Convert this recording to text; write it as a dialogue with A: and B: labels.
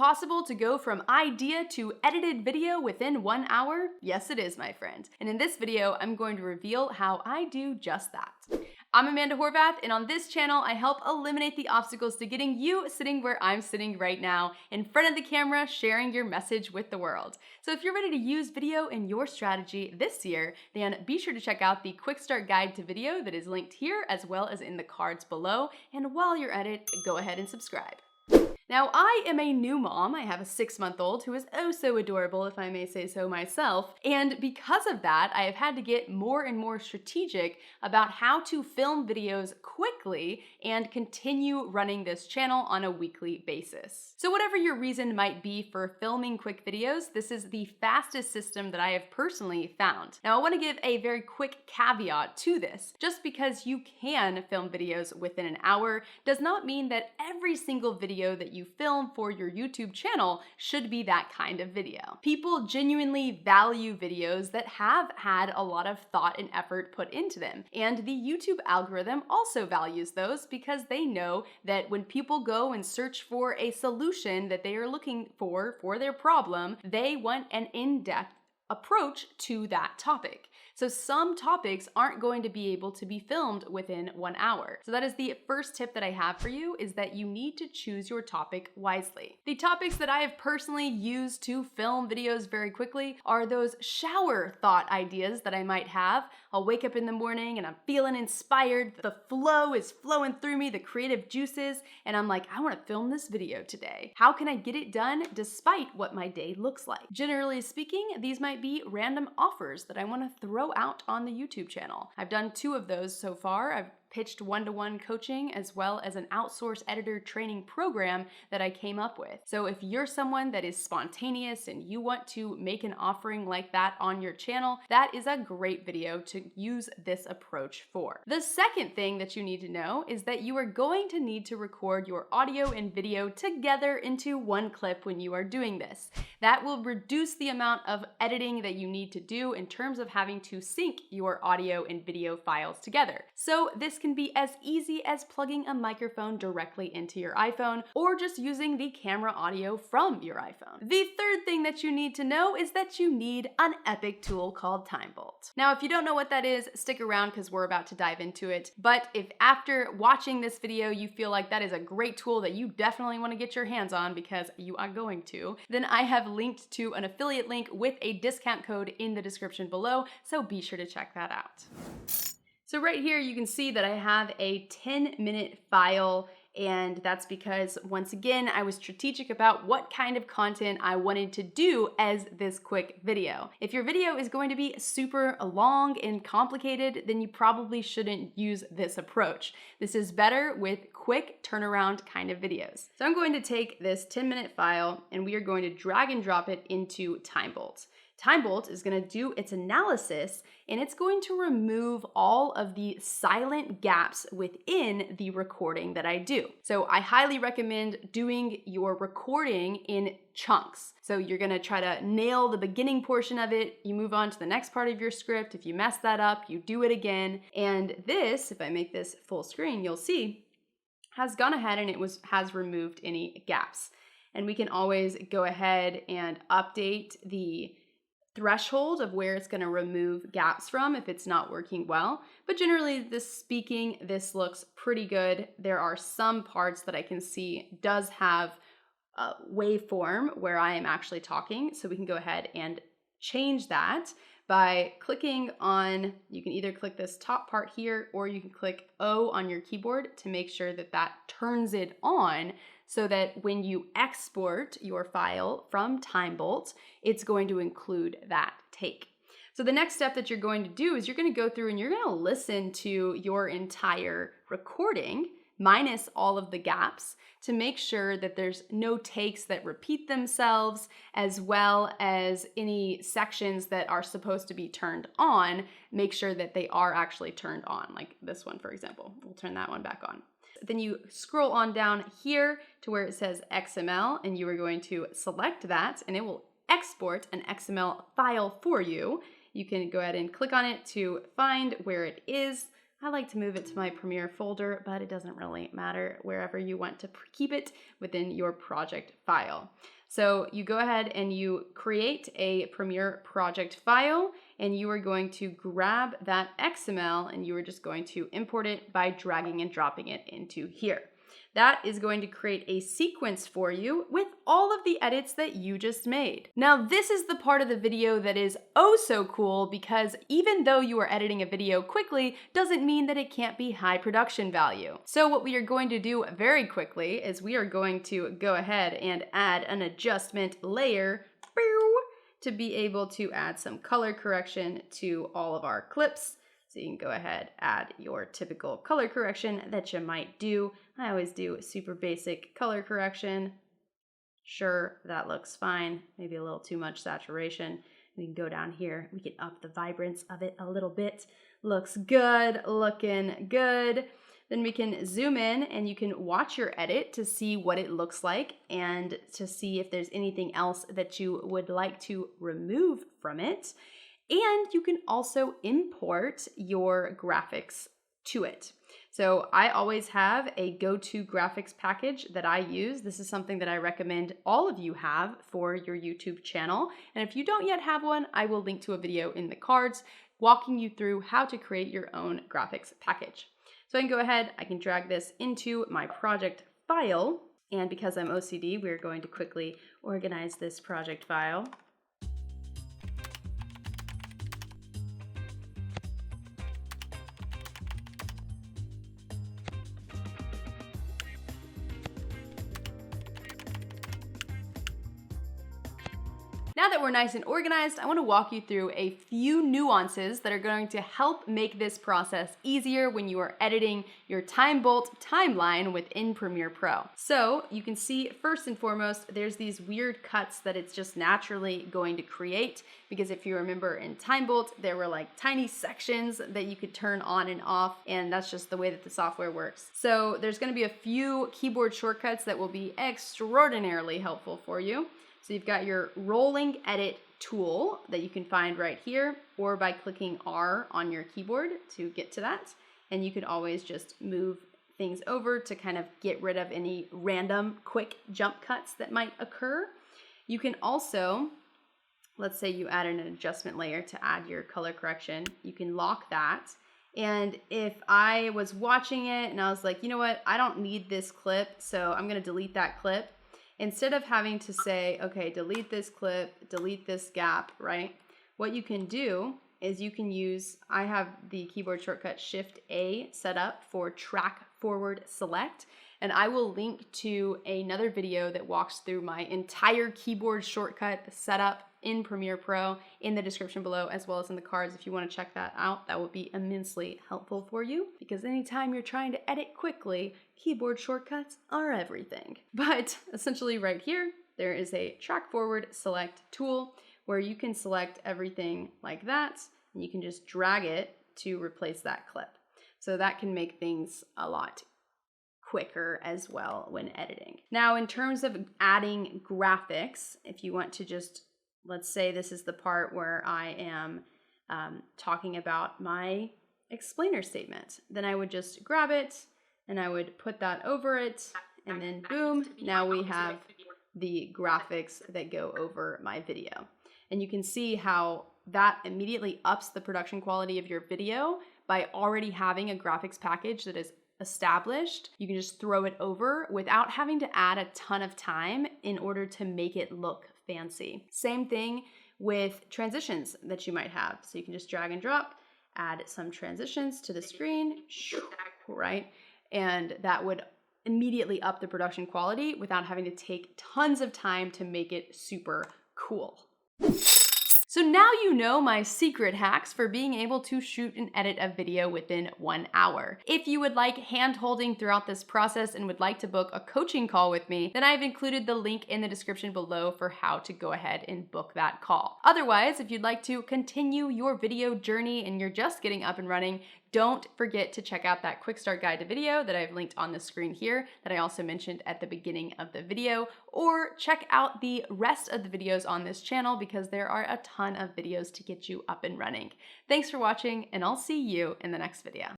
A: possible to go from idea to edited video within 1 hour? Yes, it is, my friend. And in this video, I'm going to reveal how I do just that. I'm Amanda Horvath, and on this channel, I help eliminate the obstacles to getting you sitting where I'm sitting right now, in front of the camera, sharing your message with the world. So if you're ready to use video in your strategy this year, then be sure to check out the quick start guide to video that is linked here as well as in the cards below. And while you're at it, go ahead and subscribe. Now, I am a new mom. I have a 6-month-old who is oh so adorable, if I may say so myself. And because of that, I have had to get more and more strategic about how to film videos quickly and continue running this channel on a weekly basis. So whatever your reason might be for filming quick videos, this is the fastest system that I have personally found. Now, I want to give a very quick caveat to this. Just because you can film videos within an hour does not mean that every single video that you film for your YouTube channel should be that kind of video. People genuinely value videos that have had a lot of thought and effort put into them. And the YouTube algorithm also values those because they know that when people go and search for a solution that they are looking for their problem, they want an in-depth approach to that topic. So some topics aren't going to be able to be filmed within 1 hour. So that is the first tip that I have for you, is that you need to choose your topic wisely. The topics that I have personally used to film videos very quickly are those shower thought ideas that I might have. I'll wake up in the morning and I'm feeling inspired. The flow is flowing through me, the creative juices, and I'm like, I want to film this video today. How can I get it done despite what my day looks like? Generally speaking, these might be random offers that I want to throw out on the YouTube channel. I've done 2 of those so far. I've pitched one-to-one coaching as well as an outsource editor training program that I came up with. So if you're someone that is spontaneous and you want to make an offering like that on your channel, that is a great video to use this approach for. The second thing that you need to know is that you are going to need to record your audio and video together into one clip when you are doing this. That will reduce the amount of editing that you need to do in terms of having to sync your audio and video files together. So this can be as easy as plugging a microphone directly into your iPhone or just using the camera audio from your iPhone. The third thing that you need to know is that you need an epic tool called TimeBolt. Now, if you don't know what that is, stick around because we're about to dive into it. But if after watching this video you feel like that is a great tool that you definitely want to get your hands on, because you are going to, then I have linked to an affiliate link with a discount code in the description below, so be sure to check that out. So right here you can see that I have a 10-minute file, and that's because, once again, I was strategic about what kind of content I wanted to do as this quick video. If your video is going to be super long and complicated, then you probably shouldn't use this approach. This is better with quick turnaround kind of videos. So I'm going to take this 10-minute file and we are going to drag and drop it into TimeBolt. TimeBolt is going to do its analysis and it's going to remove all of the silent gaps within the recording that I do. So I highly recommend doing your recording in chunks. So you're going to try to nail the beginning portion of it. You move on to the next part of your script. If you mess that up, you do it again. And this, if I make this full screen, you'll see, has gone ahead and has removed any gaps. And we can always go ahead and update the threshold of where it's going to remove gaps from if it's not working well. But generally speaking, this looks pretty good. There are some parts that I can see does have a waveform where I am actually talking. So we can go ahead and change that by clicking on, you can either click this top part here or you can click O on your keyboard to make sure that that turns it on, so that when you export your file from TimeBolt, it's going to include that take. So the next step that you're going to do is you're going to go through and you're going to listen to your entire recording minus all of the gaps to make sure that there's no takes that repeat themselves, as well as any sections that are supposed to be turned on, make sure that they are actually turned on, like this one, for example. We'll turn that one back on. Then you scroll on down here to where it says XML, and you are going to select that, and it will export an XML file for you. You can go ahead and click on it to find where it is. I like to move it to my Premiere folder, but it doesn't really matter wherever you want to keep it within your project file. So you go ahead and you create a Premiere project file, and you are going to grab that XML and you are just going to import it by dragging and dropping it into here. That is going to create a sequence for you with all of the edits that you just made. Now, this is the part of the video that is oh so cool, because even though you are editing a video quickly, doesn't mean that it can't be high production value. So what we are going to do very quickly is we are going to go ahead and add an adjustment layer to be able to add some color correction to all of our clips. So you can go ahead, add your typical color correction that you might do. I always do super basic color correction. Sure, that looks fine. Maybe a little too much saturation. We can go down here. We can up the vibrance of it a little bit. Looks good, looking good. Then we can zoom in and you can watch your edit to see what it looks like and to see if there's anything else that you would like to remove from it. And you can also import your graphics to it. So I always have a go-to graphics package that I use. This is something that I recommend all of you have for your YouTube channel. And if you don't yet have one, I will link to a video in the cards walking you through how to create your own graphics package. So I can go ahead, I can drag this into my project file. And because I'm OCD, we're going to quickly organize this project file. Now that we're nice and organized, I want to walk you through a few nuances that are going to help make this process easier when you are editing your time bolt timeline within Premiere Pro. So you can see first and foremost, there's these weird cuts that it's just naturally going to create, because if you remember in time bolt, there were like tiny sections that you could turn on and off, and that's just the way that the software works. So there's going to be a few keyboard shortcuts that will be extraordinarily helpful for you. So you've got your rolling edit tool that you can find right here, or by clicking R on your keyboard to get to that. And you can always just move things over to kind of get rid of any random quick jump cuts that might occur. You can also, let's say you add an adjustment layer to add your color correction, you can lock that. And if I was watching it and I was like, you know what, I don't need this clip, so I'm gonna delete that clip. Instead of having to say, okay, delete this clip, delete this gap, right? What you can do is you can use, I have the keyboard shortcut Shift A set up for track forward select, and I will link to another video that walks through my entire keyboard shortcut setup in Premiere Pro in the description below, as well as in the cards. If you want to check that out, that would be immensely helpful for you, because anytime you're trying to edit quickly, keyboard shortcuts are everything. But essentially right here, there is a track forward select tool where you can select everything like that, and you can just drag it to replace that clip. So that can make things a lot quicker as well when editing. Now, in terms of adding graphics, if you want to just, let's say this is the part where I am talking about my explainer statement, then I would just grab it and I would put that over it, and then boom, now we have the graphics that go over my video. And you can see how that immediately ups the production quality of your video by already having a graphics package that is established. You can just throw it over without having to add a ton of time in order to make it look fancy. Same thing with transitions that you might have. So you can just drag and drop, add some transitions to the screen, right? And that would immediately up the production quality without having to take tons of time to make it super cool. So now you know my secret hacks for being able to shoot and edit a video within 1 hour. If you would like hand-holding throughout this process and would like to book a coaching call with me, then I've included the link in the description below for how to go ahead and book that call. Otherwise, if you'd like to continue your video journey and you're just getting up and running, don't forget to check out that quick start guide to video that I've linked on the screen here that I also mentioned at the beginning of the video, or check out the rest of the videos on this channel because there are a ton of videos to get you up and running. Thanks for watching, and I'll see you in the next video.